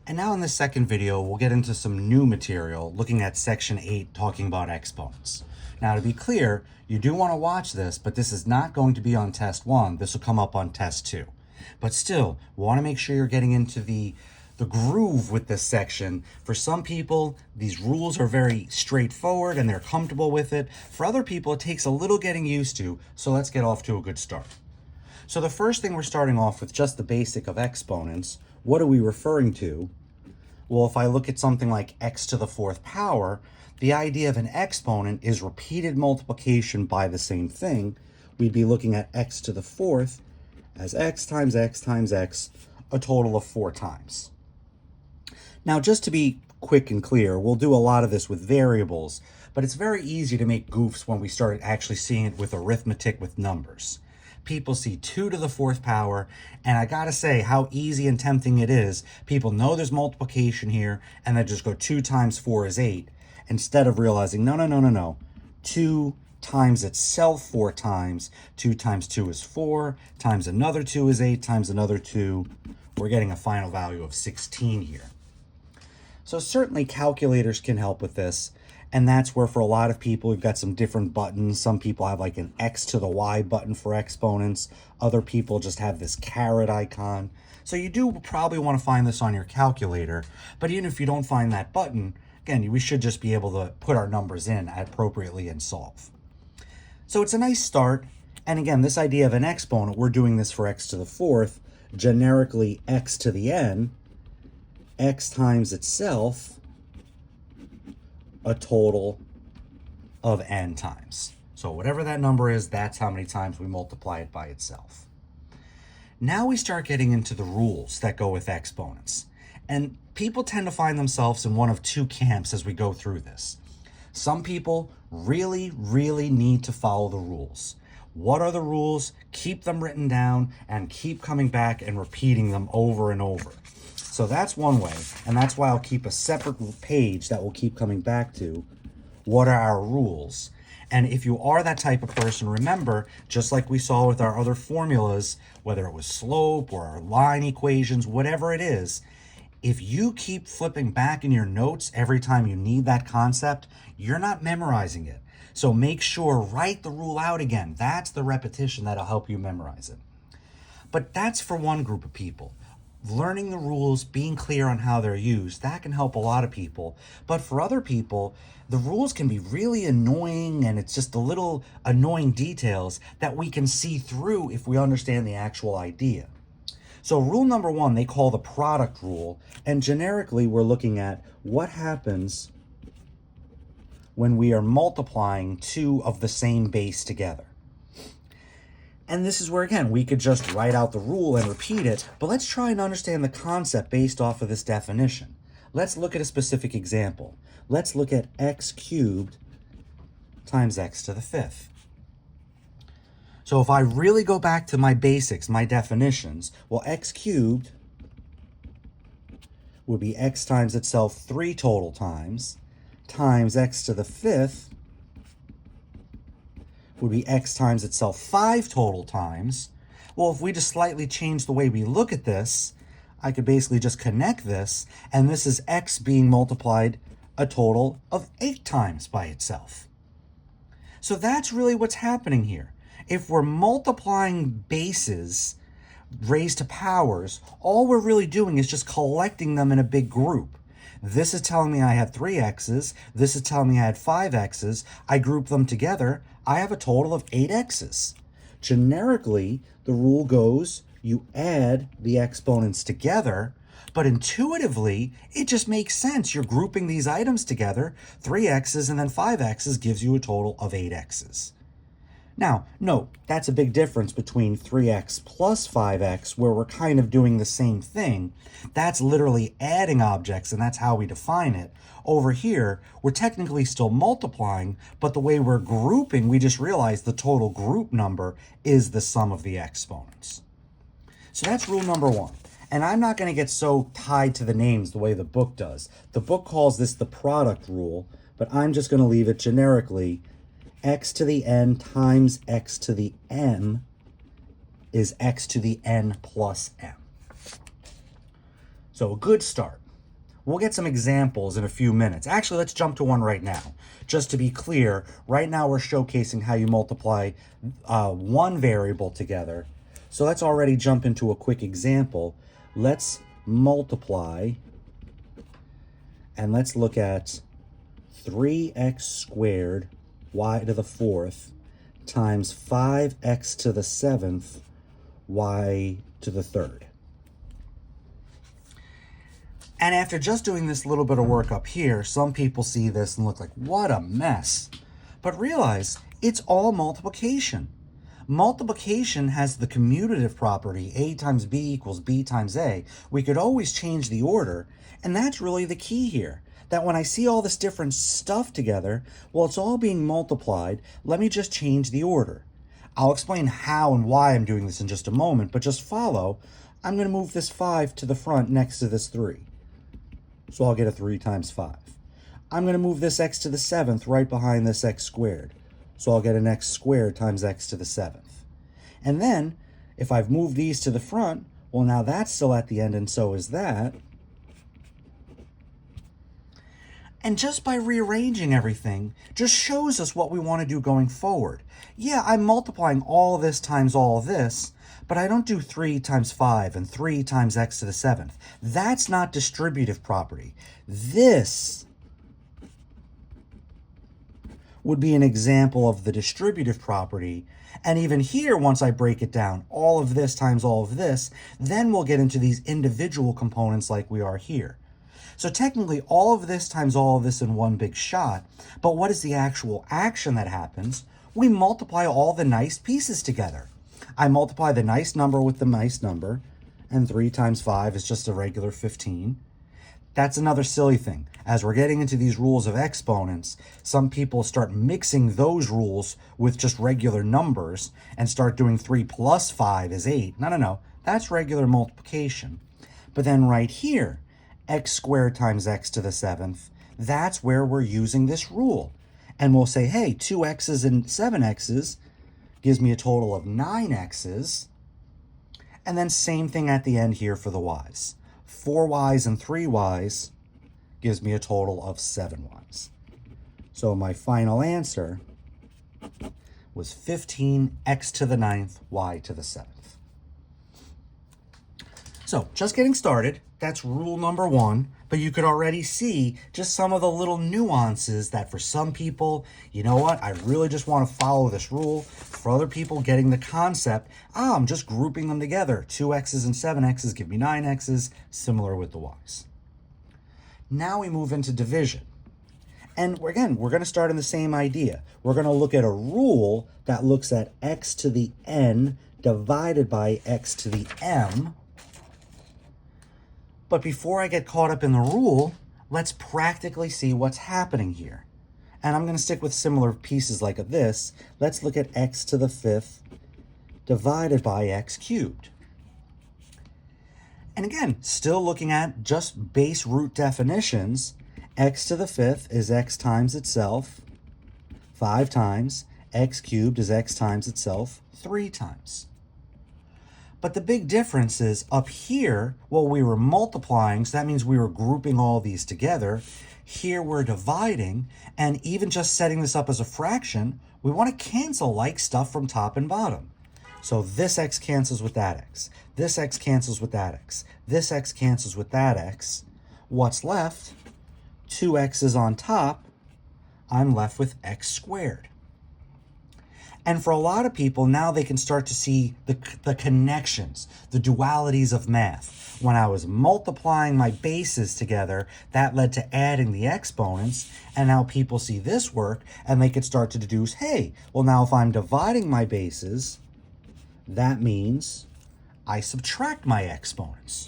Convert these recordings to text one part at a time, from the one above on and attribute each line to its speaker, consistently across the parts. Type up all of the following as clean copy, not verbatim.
Speaker 1: And now in this second video, we'll get into some new material looking at section 8, talking about exponents. Now to be clear, you do want to watch this, but this is not going to be on test 1. This will come up on test 2. But still, we want to make sure you're getting into the groove with this section. For some people, these rules are very straightforward and they're comfortable with it. For other people, it takes a little getting used to, so let's get off to a good start. So the first thing, we're starting off with just the basic of exponents. What are we referring to? Well, if I look at something like x to the 4th power, the idea of an exponent is repeated multiplication by the same thing. We'd be looking at x to the 4th as x times x times x, a total of 4 times. Now, just to be quick and clear, we'll do a lot of this with variables, but it's very easy to make goofs when we start actually seeing it with arithmetic with numbers. People see 2 to the 4th power, and I gotta say how easy and tempting it is. People know there's multiplication here, and they just go 2 times 4 is 8, instead of realizing, no. 2 times itself 4 times, 2 times 2 is 4, times another 2 is 8, times another 2, we're getting a final value of 16 here. So certainly calculators can help with this. And that's where for a lot of people, we've got some different buttons. Some people have like an X to the Y button for exponents. Other people just have this caret icon. So you do probably want to find this on your calculator. But even if you don't find that button, again, we should just be able to put our numbers in appropriately and solve. So it's a nice start. And again, this idea of an exponent, we're doing this for x to the 4th, generically x to the n, x times itself, a total of n times. So whatever that number is, that's how many times we multiply it by itself. Now we start getting into the rules that go with exponents. And people tend to find themselves in one of two camps as we go through this. Some people really need to follow the rules. What are the rules? Keep them written down and keep coming back and repeating them over and over. So that's one way, and that's why I'll keep a separate page that we'll keep coming back to. What are our rules? And if you are that type of person, remember, just like we saw with our other formulas, whether it was slope or our line equations, whatever it is, if you keep flipping back in your notes every time you need that concept, you're not memorizing it. So make sure, write the rule out again. That's the repetition that'll help you memorize it. But that's for one group of people. Learning the rules, being clear on how they're used, that can help a lot of people. But for other people, the rules can be really annoying, and it's just the little annoying details that we can see through if we understand the actual idea. So rule number 1, they call the product rule, and generically we're looking at what happens when we are multiplying 2 of the same base together. And this is where, again, we could just write out the rule and repeat it, but let's try and understand the concept based off of this definition. Let's look at a specific example. Let's look at x cubed times x to the 5th. So if I really go back to my basics, my definitions, well, x cubed would be x times itself 3 total times x to the 5th would be x times itself 5 total times. Well, if we just slightly change the way we look at this, I could basically just connect this, and this is x being multiplied a total of 8 times by itself. So that's really what's happening here. If we're multiplying bases raised to powers, all we're really doing is just collecting them in a big group. This is telling me I had 3 x's. This is telling me I had 5 x's. I group them together. I have a total of 8 x's. Generically, the rule goes, you add the exponents together, but intuitively, it just makes sense. You're grouping these items together. 3 x's and then 5 x's gives you a total of 8 x's. Now, note, that's a big difference between 3x plus 5x, where we're kind of doing the same thing. That's literally adding objects, and that's how we define it. Over here, we're technically still multiplying, but the way we're grouping, we just realized the total group number is the sum of the exponents. So that's rule number 1. And I'm not going to get so tied to the names the way the book does. The book calls this the product rule, but I'm just going to leave it generically x to the n times x to the m is x to the n plus m. So a good start. We'll get some examples in a few minutes. Actually, let's jump to one right now. Just to be clear, right now we're showcasing how you multiply one variable together. So let's already jump into a quick example. Let's multiply, and let's look at 3x squared y to the 4th times 5x to the 7th y to the 3rd. And after just doing this little bit of work up here, some people see this and look like, what a mess. But realize it's all multiplication. Multiplication has the commutative property, a times b equals b times a. We could always change the order, and that's really the key here. That when I see all this different stuff together, well, it's all being multiplied. Let me just change the order. I'll explain how and why I'm doing this in just a moment, but just follow. I'm going to move this 5 to the front next to this 3. So I'll get a 3 times 5. I'm going to move this x to the 7th right behind this x squared. So I'll get an x squared times x to the 7th. And then, if I've moved these to the front, well, now that's still at the end, and so is that. And just by rearranging everything, just shows us what we want to do going forward. Yeah, I'm multiplying all this times all this, but I don't do 3 times 5 and 3 times x to the 7th. That's not distributive property. This would be an example of the distributive property. And even here, once I break it down, all of this times all of this, then we'll get into these individual components like we are here. So technically, all of this times all of this in one big shot, but what is the actual action that happens? We multiply all the nice pieces together. I multiply the nice number with the nice number, and 3 times 5 is just a regular 15. That's another silly thing. As we're getting into these rules of exponents, some people start mixing those rules with just regular numbers and start doing 3 plus 5 is 8. No. That's regular multiplication. But then right here, x squared times x to the 7th, that's where we're using this rule. And we'll say, hey, 2x's and 7x's gives me a total of 9x's. And then same thing at the end here for the y's. 4y's and 3y's gives me a total of 7y's. So my final answer was 15x to the 9th, y to the 7th. So just getting started, that's rule number 1, but you could already see just some of the little nuances that for some people, you know what, I really just want to follow this rule. For other people, getting the concept, I'm just grouping them together. 2x's and 7x's give me 9x's, similar with the y's. Now we move into division. And again, we're going to start in the same idea. We're going to look at a rule that looks at x to the n divided by x to the m. But before I get caught up in the rule, let's practically see what's happening here. And I'm going to stick with similar pieces like this. Let's look at x to the 5th divided by x cubed. And again, still looking at just base root definitions. X to the 5th is x times itself 5 times. X cubed is x times itself 3 times. But the big difference is up here, well, we were multiplying, so that means we were grouping all these together. Here we're dividing, and even just setting this up as a fraction, we want to cancel like stuff from top and bottom. So this x cancels with that x. This x cancels with that x. This x cancels with that x. What's left? 2x's on top. I'm left with x squared. And for a lot of people, now they can start to see the connections, the dualities of math. When I was multiplying my bases together, that led to adding the exponents, and now people see this work, and they could start to deduce, hey, well now if I'm dividing my bases, that means I subtract my exponents.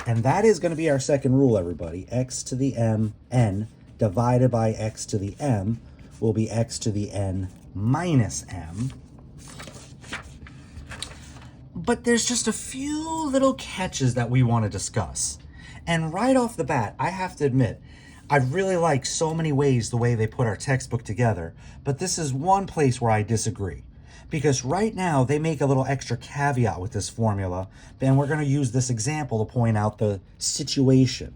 Speaker 1: And that is going to be our second rule, everybody. X to the n divided by x to the m will be x to the n minus m. But there's just a few little catches that we want to discuss. And right off the bat, I have to admit, I really like so many ways the way they put our textbook together, but this is one place where I disagree. Because right now, they make a little extra caveat with this formula, and we're going to use this example to point out the situation.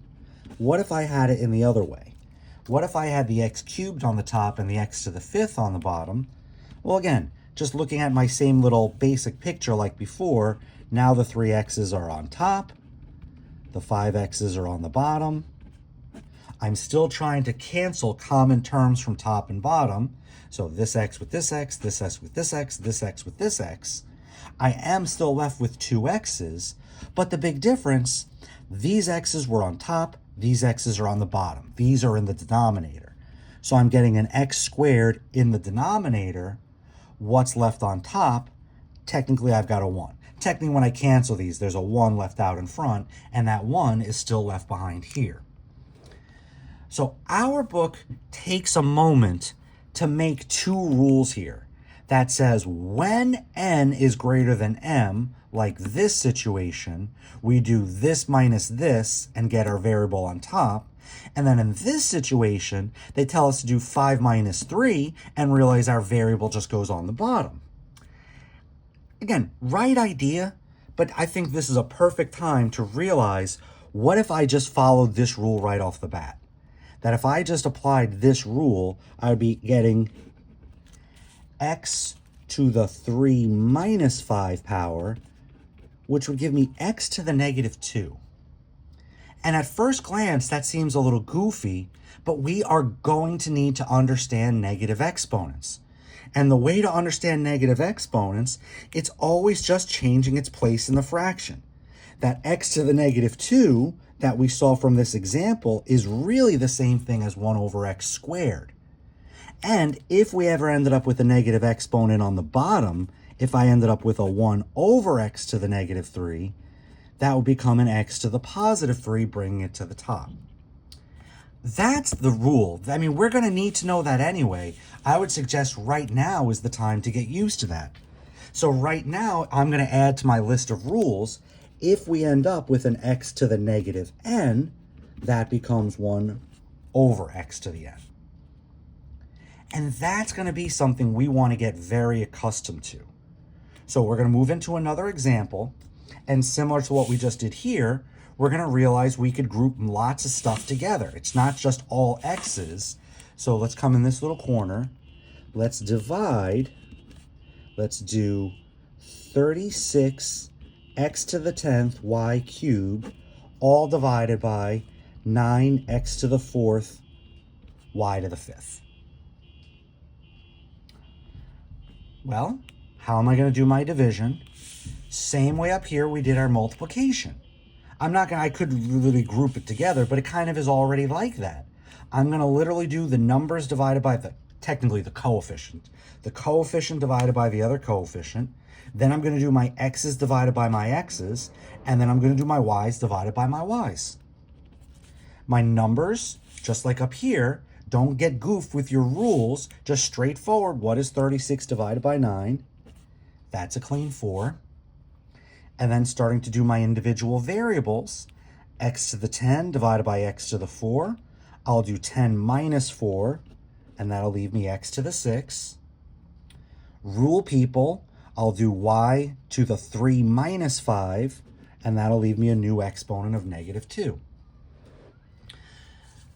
Speaker 1: What if I had it in the other way? What if I had the x cubed on the top and the x to the 5th on the bottom? Well, again, just looking at my same little basic picture like before, now the 3x's are on top, the 5x's are on the bottom. I'm still trying to cancel common terms from top and bottom. So this x with this x, this x with this x, this x with this x. I am still left with 2x's, but the big difference, these x's were on top, these x's are on the bottom. These are in the denominator. So I'm getting an x squared in the denominator. What's left on top? Technically, I've got a 1. Technically, when I cancel these, there's a 1 left out in front, and that 1 is still left behind here. So our book takes a moment to make 2 rules here that says when n is greater than m, like this situation, we do this minus this and get our variable on top. And then in this situation, they tell us to do 5 minus 3 and realize our variable just goes on the bottom. Again, right idea, but I think this is a perfect time to realize, what if I just followed this rule right off the bat? That if I just applied this rule, I would be getting x to the 3 minus 5 power, which would give me x to the negative 2. And at first glance, that seems a little goofy, but we are going to need to understand negative exponents. And the way to understand negative exponents, it's always just changing its place in the fraction. That x to the negative 2 that we saw from this example is really the same thing as 1 over x squared. And if we ever ended up with a negative exponent on the bottom, if I ended up with a 1 over x to the negative 3, that would become an x to the positive 3, bringing it to the top. That's the rule. I mean, we're going to need to know that anyway. I would suggest right now is the time to get used to that. So right now, I'm going to add to my list of rules. If we end up with an x to the negative n, that becomes 1 over x to the n. And that's going to be something we want to get very accustomed to. So we're going to move into another example. And similar to what we just did here, we're going to realize we could group lots of stuff together. It's not just all x's. So let's come in this little corner. Let's divide. Let's do 36 x to the 10th y cubed, all divided by 9x to the 4th y to the 5th. Well, how am I going to do my division? Same way up here we did our multiplication. I could literally group it together, but it kind of is already like that. I'm going to literally do the numbers divided by technically the coefficient. The coefficient divided by the other coefficient. Then I'm going to do my x's divided by my x's, and then I'm going to do my y's divided by my y's. My numbers, just like up here, don't get goofed with your rules, just straightforward. What is 36 divided by 9? That's a clean 4. And then starting to do my individual variables, x to the 10 divided by x to the 4. I'll do 10 minus 4, and that'll leave me x to the 6. Rule people, I'll do y to the 3 minus 5, and that'll leave me a new exponent of negative 2.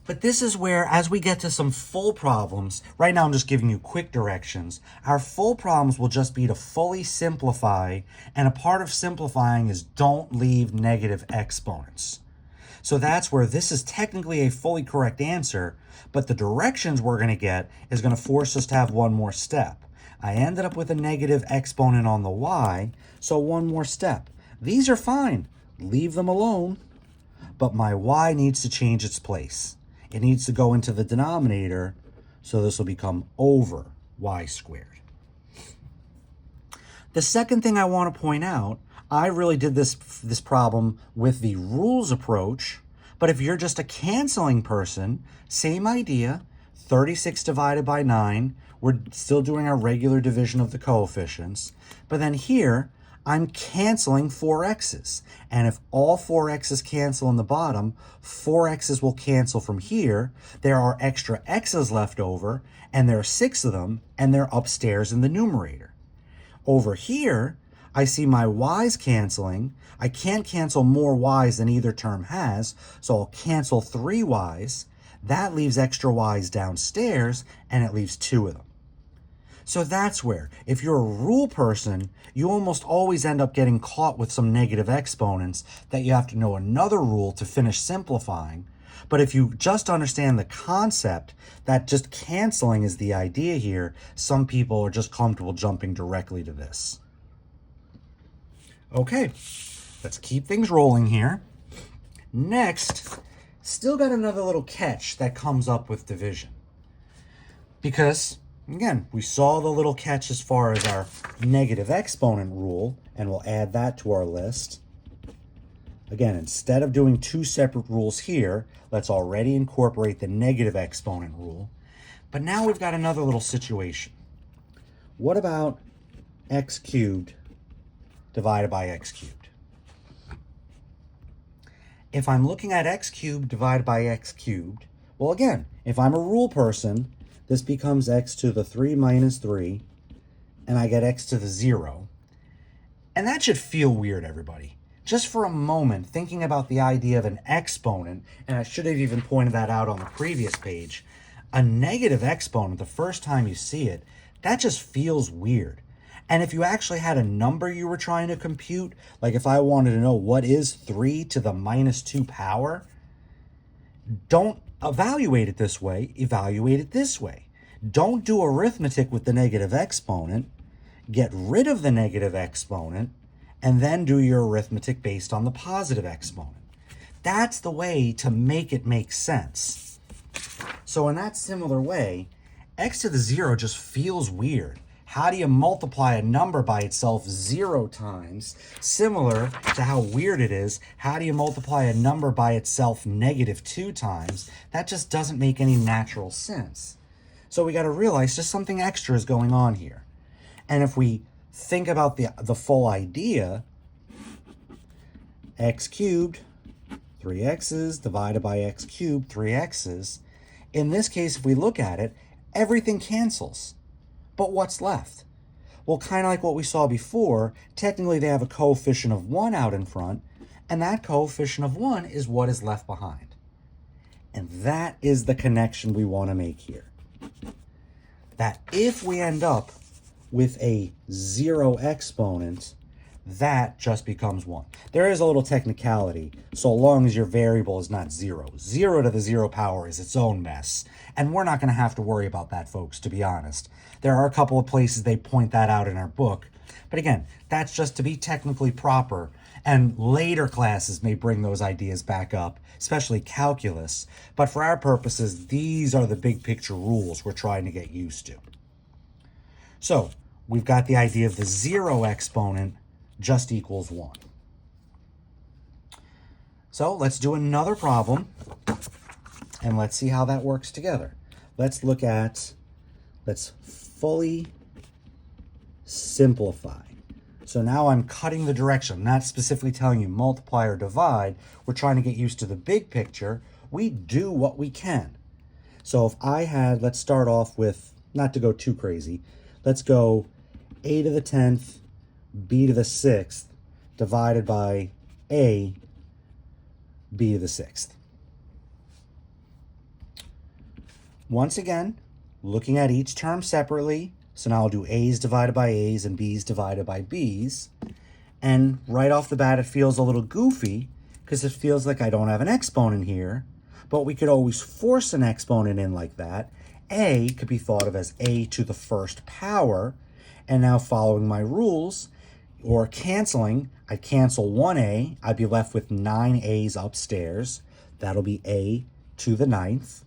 Speaker 1: But this is where, as we get to some full problems, right now I'm just giving you quick directions, our full problems will just be to fully simplify, and a part of simplifying is don't leave negative exponents. So that's where this is technically a fully correct answer, but the directions we're going to get is going to force us to have one more step. I ended up with a negative exponent on the y, so one more step. These are fine. Leave them alone. But my y needs to change its place. It needs to go into the denominator, so this will become over y squared. The second thing I want to point out, I really did this problem with the rules approach, but if you're just a canceling person, same idea, 36 divided by 9, we're still doing our regular division of the coefficients, but then here, I'm canceling 4x's. And if all 4x's cancel in the bottom, 4x's will cancel from here. There are extra x's left over, and there are 6 of them, and they're upstairs in the numerator. Over here, I see my y's canceling. I can't cancel more y's than either term has, so I'll cancel 3 y's. That leaves extra y's downstairs, and it leaves 2 of them. So that's where, if you're a rule person, you almost always end up getting caught with some negative exponents that you have to know another rule to finish simplifying. But if you just understand the concept that just canceling is the idea here, some people are just comfortable jumping directly to this. Okay, let's keep things rolling here. Next, still got another little catch that comes up with division. Because, again, we saw the little catch as far as our negative exponent rule, and we'll add that to our list. Again, instead of doing 2 separate rules here, let's already incorporate the negative exponent rule. But now we've got another little situation. What about x cubed divided by x cubed? If I'm looking at x cubed divided by x cubed, well, again, if I'm a rule person, this becomes x to the 3 minus 3, and I get x to the 0. And that should feel weird, everybody. Just for a moment, thinking about the idea of an exponent, and I should have even pointed that out on the previous page, a negative exponent, the first time you see it, that just feels weird. And if you actually had a number you were trying to compute, like if I wanted to know what is 3 to the minus 2 power, don't evaluate it this way, evaluate it this way. Don't do arithmetic with the negative exponent, get rid of the negative exponent, and then do your arithmetic based on the positive exponent. That's the way to make it make sense. So in that similar way, x to the 0 just feels weird. How do you multiply a number by itself 0 times? Similar to how weird it is, how do you multiply a number by itself negative 2 times? That just doesn't make any natural sense. So we got to realize just something extra is going on here. And if we think about the full idea, x cubed, 3x's divided by x cubed, 3x's. In this case, if we look at it, everything cancels. But what's left? Well, kind of like what we saw before, technically they have a coefficient of 1 out in front, and that coefficient of 1 is what is left behind. And that is the connection we want to make here. That if we end up with a 0 exponent, that just becomes 1. There is a little technicality, so long as your variable is not 0. 0 to the 0 power is its own mess, and we're not going to have to worry about that, folks, to be honest. There are a couple of places they point that out in our book, but again, that's just to be technically proper, and later classes may bring those ideas back up, especially calculus, but for our purposes, these are the big picture rules we're trying to get used to. So, we've got the idea of the 0 exponent just equals 1. So let's do another problem, and let's see how that works together. Let's fully simplify. So now I'm cutting the direction. I'm not specifically telling you multiply or divide. We're trying to get used to the big picture. We do what we can. So if I had, let's start off with, not to go too crazy, let's go a to the 10th, b to the 6th, divided by a, b to the 6th. Once again, looking at each term separately, so now I'll do a's divided by a's and b's divided by b's. And right off the bat, it feels a little goofy because it feels like I don't have an exponent here, but we could always force an exponent in like that. A could be thought of as a to the 1st power, and now following my rules, or canceling, I'd cancel 1a, I'd be left with 9 a's upstairs. That'll be a to the 9th.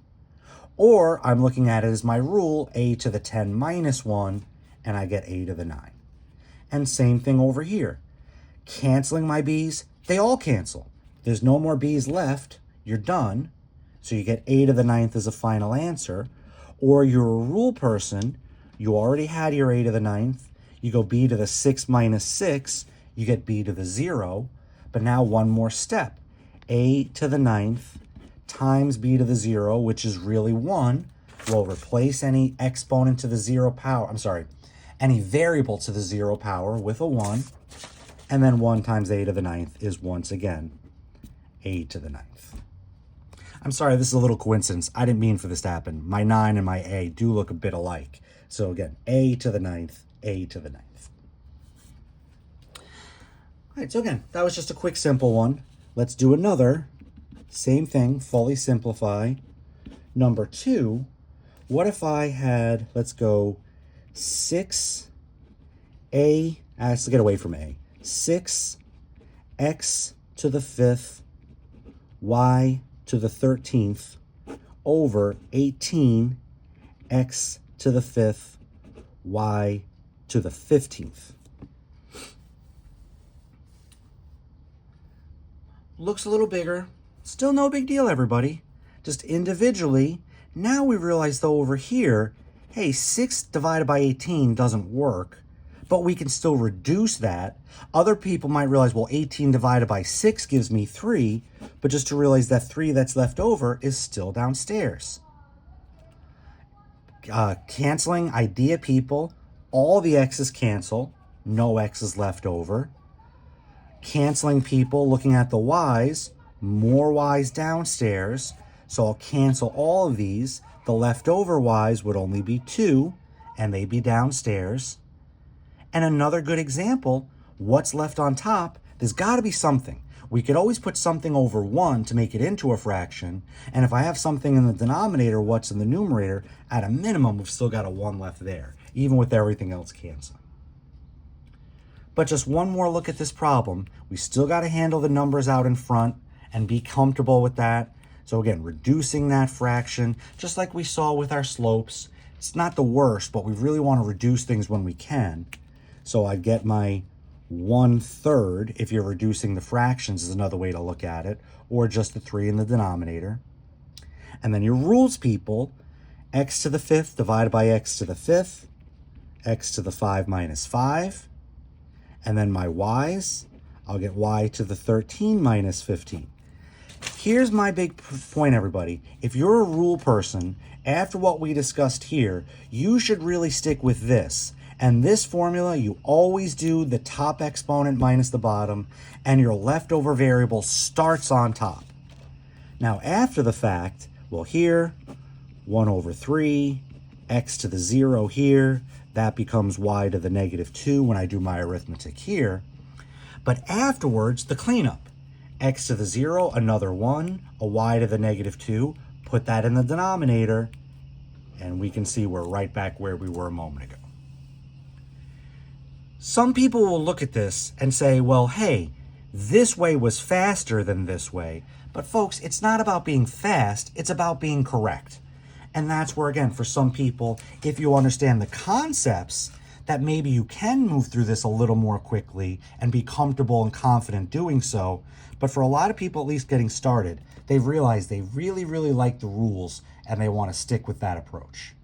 Speaker 1: Or I'm looking at it as my rule, a to the 10 minus 1, and I get a to the 9. And same thing over here. Canceling my b's, they all cancel. There's no more b's left, you're done. So you get a to the 9th as a final answer. Or you're a rule person, you already had your a to the 9th, you go b to the 6 minus 6, you get b to the 0, but now one more step. A to the 9th times b to the 0, which is really 1, will replace any exponent to the 0 power, any variable to the 0 power with a 1. And then 1 times a to the 9th is once again a to the 9th. I'm sorry, this is a little coincidence. I didn't mean for this to happen. My 9 and my a do look a bit alike. So again, a to the 9th, a to the 9th. All right, so again, that was just a quick, simple one. Let's do another. Same thing, fully simplify. Number 2, what if I had, let's go 6a, let's get away from a, 6x to the 5th, y to the 13th, over 18x to the 5th, y to the 15th. Looks a little bigger. Still no big deal, everybody. Just individually. Now we realize, though, over here, hey, 6 divided by 18 doesn't work, but we can still reduce that. Other people might realize, well, 18 divided by 6 gives me 3, but just to realize that 3 that's left over is still downstairs. Canceling idea, people. All the x's cancel. No x's left over. Canceling, people, looking at the y's, more y's downstairs, so I'll cancel all of these. The leftover y's would only be 2, and they'd be downstairs. And another good example, what's left on top? There's got to be something. We could always put something over 1 to make it into a fraction, and if I have something in the denominator, what's in the numerator? At a minimum, we've still got a 1 left there, even with everything else canceling. But just one more look at this problem. We still got to handle the numbers out in front and be comfortable with that. So again, reducing that fraction, just like we saw with our slopes. It's not the worst, but we really want to reduce things when we can. So I get my 1/3, if you're reducing the fractions is another way to look at it, or just the 3 in the denominator. And then your rules, people, x to the 5th divided by x to the 5th, x to the 5 minus 5. And then my y's, I'll get y to the 13 minus 15. Here's my big point, everybody. If you're a rule person, after what we discussed here, you should really stick with this. And this formula, you always do the top exponent minus the bottom, and your leftover variable starts on top. Now, after the fact, well, here, 1 over 3, x to the 0 here, that becomes y to the -2 when I do my arithmetic here. But afterwards, the cleanup. X to the 0, another 1, a y to the -2, put that in the denominator, and we can see we're right back where we were a moment ago. Some people will look at this and say, well, hey, this way was faster than this way. But folks, it's not about being fast, it's about being correct. And that's where, again, for some people, if you understand the concepts, that maybe you can move through this a little more quickly and be comfortable and confident doing so. But for a lot of people, at least getting started, they've realized they really, really like the rules and they want to stick with that approach.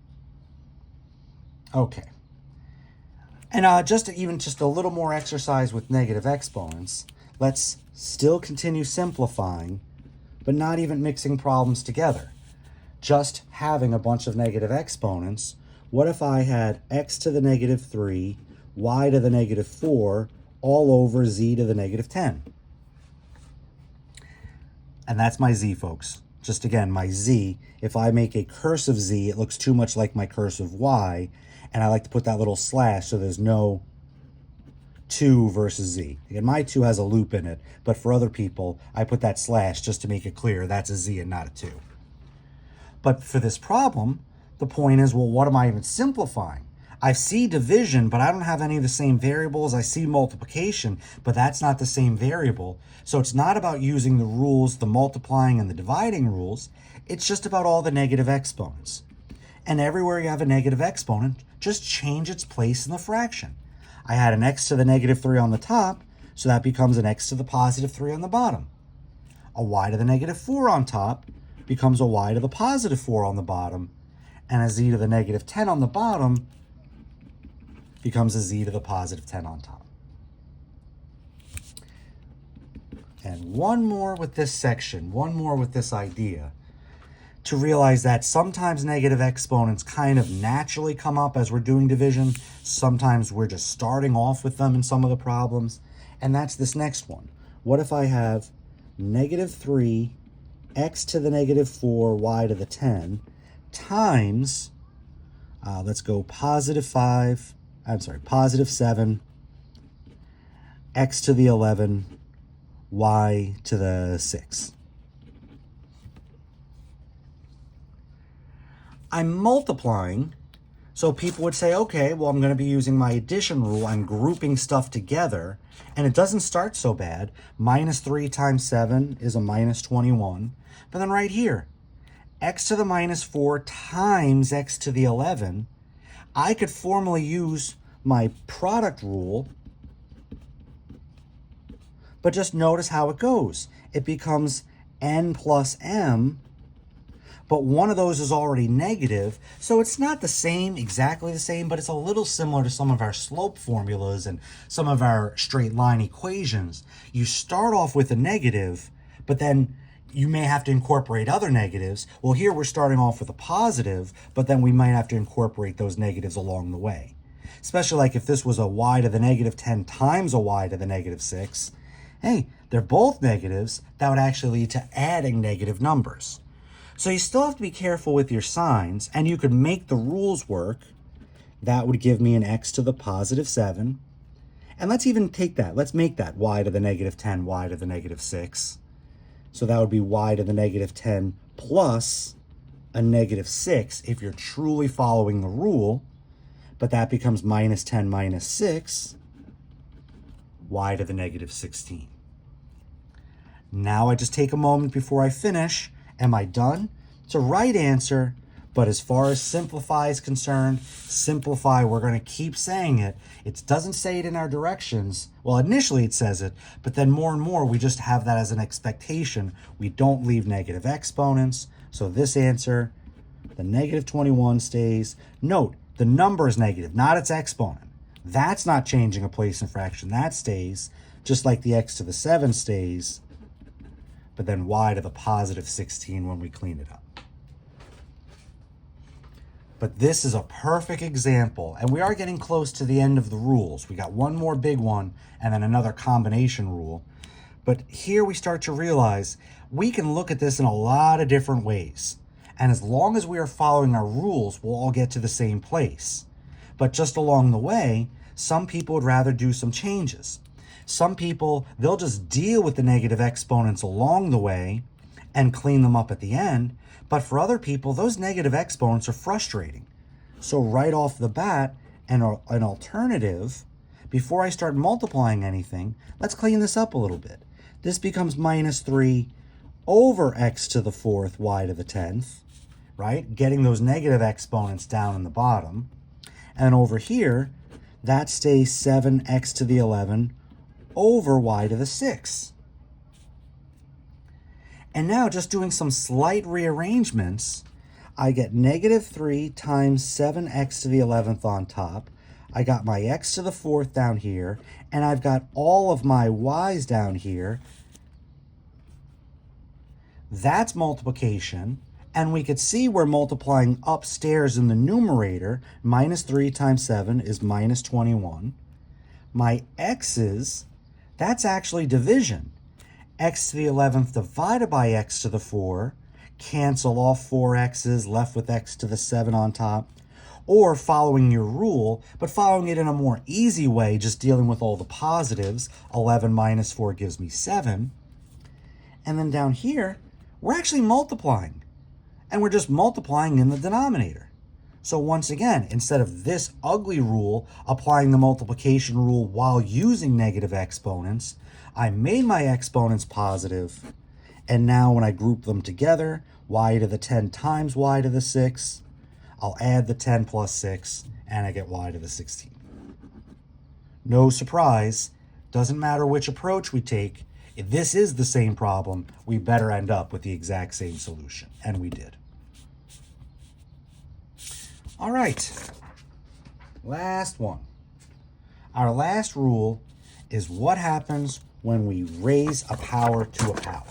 Speaker 1: Okay. And just a little more exercise with negative exponents. Let's still continue simplifying, but not even mixing problems together. Just having a bunch of negative exponents. What if I had x to the -3, y to the -4, all over z to the -10? And that's my z, folks. Just again, my z. If I make a cursive z, it looks too much like my cursive y, and I like to put that little slash so there's no 2 versus z. Again, my 2 has a loop in it, but for other people, I put that slash just to make it clear that's a z and not a 2. But for this problem, the point is, well, what am I even simplifying? I see division, but I don't have any of the same variables. I see multiplication, but that's not the same variable. So it's not about using the rules, the multiplying and the dividing rules. It's just about all the negative exponents. And everywhere you have a negative exponent, just change its place in the fraction. I had an x to the -3 on the top, so that becomes an x to the +3 on the bottom. A y to the -4 on top becomes a y to the +4 on the bottom, and a z to the -10 on the bottom becomes a z to the +10 on top. And one more with this section, one more with this idea, to realize that sometimes negative exponents kind of naturally come up as we're doing division. Sometimes we're just starting off with them in some of the problems. And that's this next one. What if I have negative 3 x to the negative 4 y to the 10 times, let's go positive 7 x to the 11 y to the 6. I'm multiplying, so people would say, okay, well, I'm going to be using my addition rule. I'm grouping stuff together, and it doesn't start so bad. Minus 3 times 7 is a minus 21. But then right here, x to the minus 4 times x to the 11, I could formally use my product rule, but just notice how it goes. It becomes n plus m, but one of those is already negative, so it's not the same, exactly the same, but it's a little similar to some of our slope formulas and some of our straight line equations. You start off with a negative, but then you may have to incorporate other negatives. Well, here we're starting off with a positive, but then we might have to incorporate those negatives along the way. Especially like if this was a y to the negative 10 times a y to the negative 6. Hey, they're both negatives. That would actually lead to adding negative numbers. So you still have to be careful with your signs, and you could make the rules work. That would give me an x to the positive 7. And let's even take that. Let's make that y to the negative 10, y to the negative 6. So that would be y to the negative 10 plus a negative 6 if you're truly following the rule. But that becomes minus 10 minus 6, y to the negative 16. Now I just take a moment before I finish. Am I done? It's a right answer, but as far as simplify is concerned, simplify, we're going to keep saying it. It doesn't say it in our directions. Well, initially it says it, but then more and more we just have that as an expectation. We don't leave negative exponents. So this answer, the negative 21 stays. Note, the number is negative, not its exponent. That's not changing a place in fraction. That stays, just like the x to the 7 stays, but then y to the positive 16 when we clean it up. But this is a perfect example, and we are getting close to the end of the rules. We got one more big one and then another combination rule. But here we start to realize we can look at this in a lot of different ways. And as long as we are following our rules, we'll all get to the same place. But just along the way, some people would rather do some changes. Some people, they'll just deal with the negative exponents along the way and clean them up at the end. But for other people, those negative exponents are frustrating. So right off the bat, an alternative, before I start multiplying anything, let's clean this up a little bit. This becomes minus 3 over x to the 4th y to the 10th, right? Getting those negative exponents down in the bottom. And over here, that stays 7x to the 11 over y to the 6. And now just doing some slight rearrangements, I get negative 3 times 7x to the 11th on top. I got my x to the 4th down here, and I've got all of my y's down here. That's multiplication, and we could see we're multiplying upstairs in the numerator. Minus 3 times 7 is minus 21. My x's, that's actually division. X to the 11th divided by x to the 4, cancel off 4 x's, left with x to the 7 on top. Or following your rule, but following it in a more easy way, just dealing with all the positives. 11 minus 4 gives me 7. And then down here, we're actually multiplying. And we're just multiplying in the denominator. So once again, instead of this ugly rule, applying the multiplication rule while using negative exponents, I made my exponents positive. And now when I group them together, y to the 10 times y to the 6, I'll add the 10 plus 6, and I get y to the 16. No surprise, doesn't matter which approach we take, if this is the same problem, we better end up with the exact same solution, and we did. All right, last one. Our last rule is what happens when we raise a power to a power.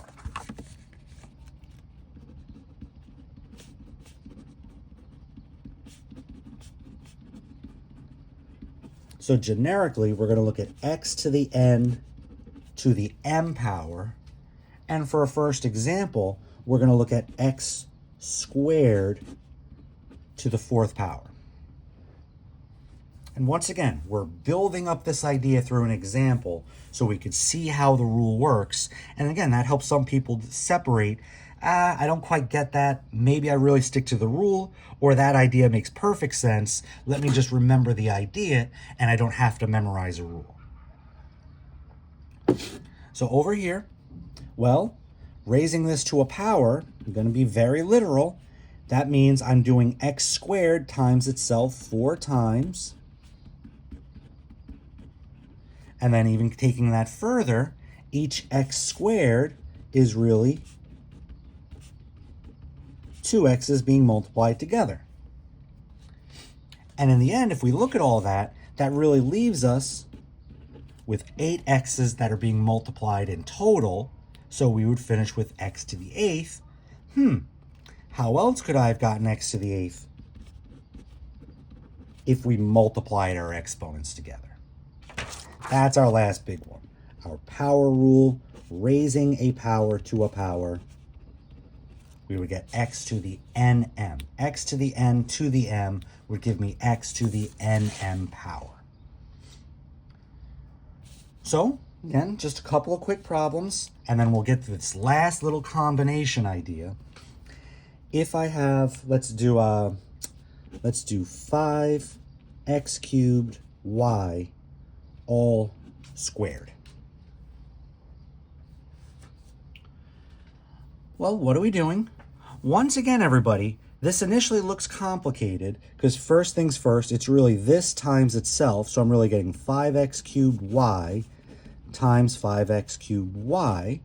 Speaker 1: So generically, we're going to look at x to the n to the m power. And for a first example, we're going to look at x squared to the 4th power. And once again, we're building up this idea through an example so we could see how the rule works. And again, that helps some people separate, I don't quite get that. Maybe I really stick to the rule, or that idea makes perfect sense. Let me just remember the idea and I don't have to memorize a rule. So over here, well, raising this to a power, I'm going to be very literal. That means I'm doing x squared times itself 4 times. And then even taking that further, each x squared is really 2 x's being multiplied together. And in the end, if we look at all that, that really leaves us with 8 x's that are being multiplied in total. So we would finish with x to the 8th. How else could I have gotten x to the 8th if we multiplied our exponents together? That's our last big one. Our power rule, raising a power to a power. We would get x to the nm. X to the n to the m would give me x to the nm power. So, again, just a couple of quick problems, and then we'll get to this last little combination idea. If I have, let's do 5x cubed y all squared. Well, what are we doing? Once again, everybody, this initially looks complicated because first things first, it's really this times itself. So I'm really getting 5x cubed y times 5x cubed y.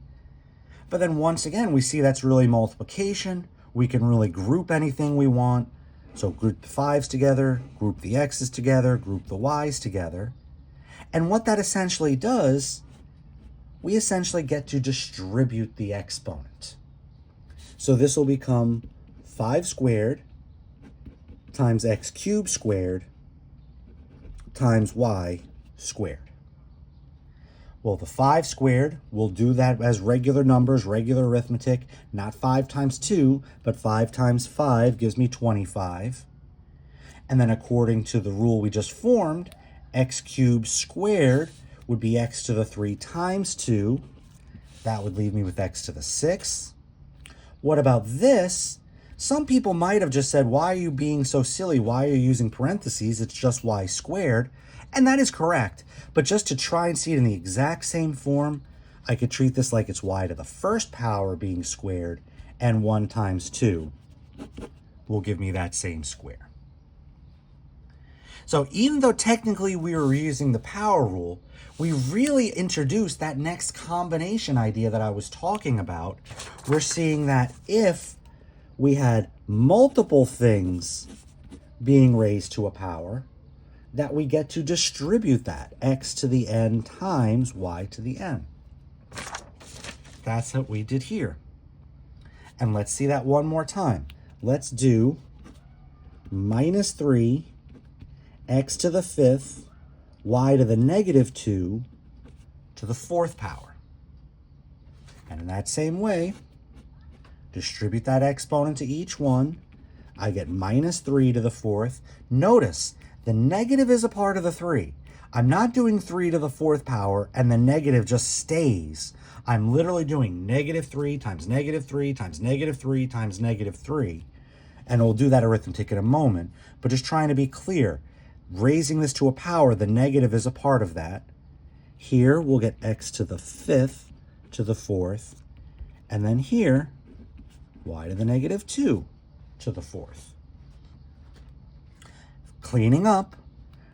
Speaker 1: But then once again, we see that's really multiplication. We can really group anything we want. So group the 5's together, group the x's together, group the y's together. And what that essentially does, we essentially get to distribute the exponent. So this will become 5 squared times x cubed squared times y squared. Well, the 5 squared, we'll do that as regular numbers, regular arithmetic, not 5 times 2, but 5 times 5 gives me 25. And then according to the rule we just formed, x cubed squared would be x to the 3 times 2. That would leave me with x to the 6. What about this? Some people might have just said, why are you being so silly? Why are you using parentheses? It's just y squared. And that is correct. But just to try and see it in the exact same form, I could treat this like it's y to the 1st power being squared, and 1 times 2 will give me that same square. So even though technically we were using the power rule, we really introduced that next combination idea that I was talking about. We're seeing that if we had multiple things being raised to a power, that we get to distribute that, x to the n times y to the n. That's what we did here. And let's see that one more time. Let's do minus 3 x to the 5th, y to the negative 2 to the 4th power. And in that same way, distribute that exponent to each one. I get minus 3 to the 4th. Notice, the negative is a part of the 3. I'm not doing 3 to the 4th power and the negative just stays. I'm literally doing negative 3 times negative 3 times negative 3 times negative 3. And we'll do that arithmetic in a moment. But just trying to be clear, raising this to a power, the negative is a part of that. Here we'll get x to the 5th to the 4th. And then here, y to the negative 2 to the 4th. Cleaning up,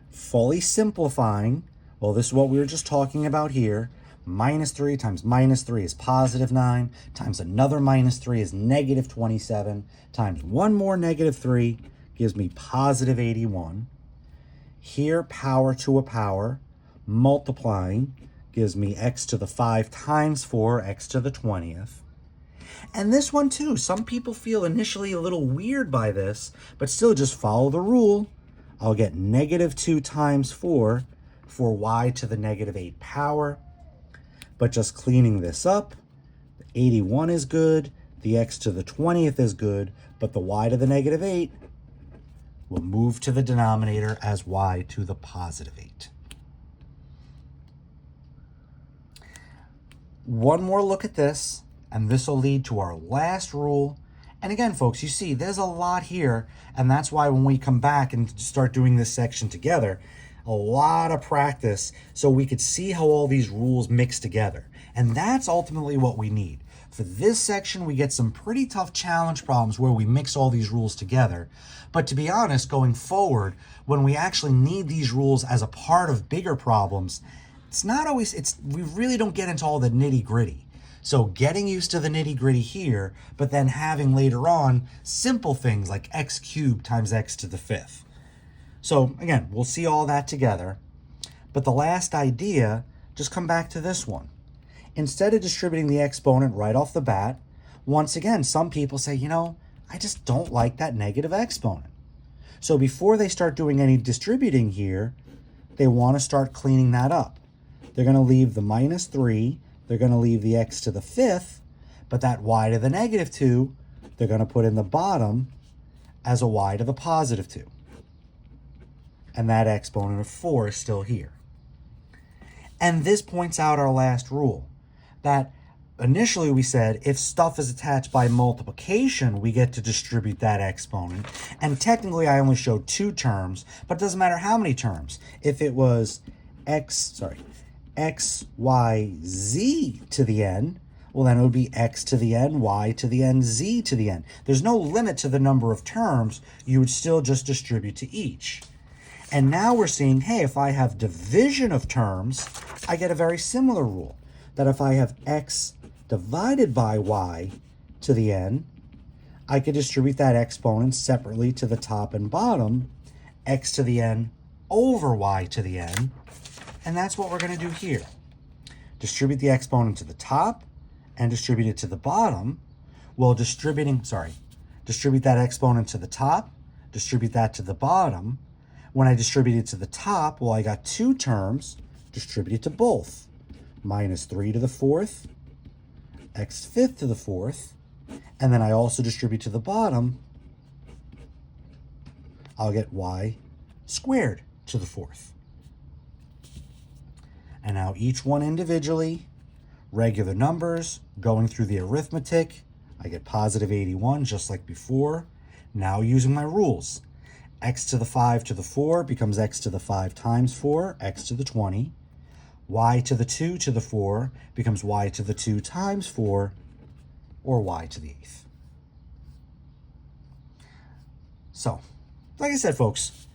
Speaker 1: fully simplifying, well, this is what we were just talking about here. Minus 3 times minus 3 is positive 9, times another minus 3 is negative 27, times one more negative 3 gives me positive 81. Here, power to a power, multiplying, gives me x to the 5 times 4, x to the 20th. And this one too, some people feel initially a little weird by this, but still just follow the rule. I'll get negative 2 times 4 for y to the negative 8 power. but just cleaning this up, 81 is good, the x to the 20th is good, but the y to the negative 8 will move to the denominator as y to the positive 8. One more look at this, and this will lead to our last rule. And again, folks, you see there's a lot here, and that's why when we come back and start doing this section together, a lot of practice so we could see how all these rules mix together. And that's ultimately what we need. For this section, we get some pretty tough challenge problems where we mix all these rules together. But to be honest, going forward, when we actually need these rules as a part of bigger problems, it's not always, we really don't get into all the nitty gritty. So getting used to the nitty gritty here, but then having later on simple things like x cubed times x to the 5th. So again, we'll see all that together. But the last idea, just come back to this one. Instead of distributing the exponent right off the bat, once again, some people say, you know, I just don't like that negative exponent. So before they start doing any distributing here, they want to start cleaning that up. They're going to leave the minus 3, they're going to leave the x to the 5th, but that y to the negative 2, they're going to put in the bottom as a y to the positive 2. And that exponent of 4 is still here. And this points out our last rule, that initially we said if stuff is attached by multiplication, we get to distribute that exponent. And technically I only showed 2 terms, but it doesn't matter how many terms. If it was x, y, z to the n, well then it would be x to the n, y to the n, z to the n. There's no limit to the number of terms. You would still just distribute to each. And now we're seeing, hey, if I have division of terms, I get a very similar rule. That if I have x divided by y to the n, I could distribute that exponent separately to the top and bottom, x to the n over y to the n. And that's what we're going to do here. Distribute the exponent to the top and distribute it to the bottom. Well, distribute that exponent to the top, distribute that to the bottom. When I distribute it to the top, well, I got 2 terms, distribute it to both. Minus 3 to the 4th, x 5th to the 4th, and then I also distribute to the bottom, I'll get y squared to the 4th. And now each one individually, regular numbers, going through the arithmetic, I get positive 81 just like before. Now using my rules, x to the 5 to the 4 becomes x to the 5 times 4, x to the 20. Y to the 2 to the 4 becomes y to the 2 times 4, or y to the 8th. So, like I said, folks,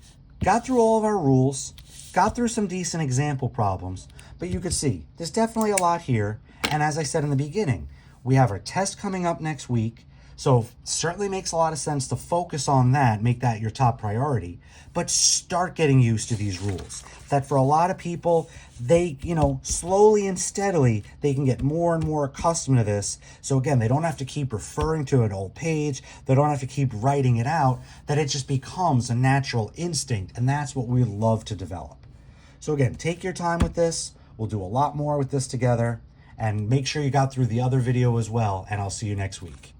Speaker 1: got through all of our rules, got through some decent example problems, but you could see there's definitely a lot here. And as I said in the beginning, we have our test coming up next week. So certainly makes a lot of sense to focus on that, make that your top priority, but start getting used to these rules. That for a lot of people, they, slowly and steadily, they can get more and more accustomed to this. So again, they don't have to keep referring to an old page. They don't have to keep writing it out, that it just becomes a natural instinct. And that's what we love to develop. So again, take your time with this. We'll do a lot more with this together, and make sure you got through the other video as well. And I'll see you next week.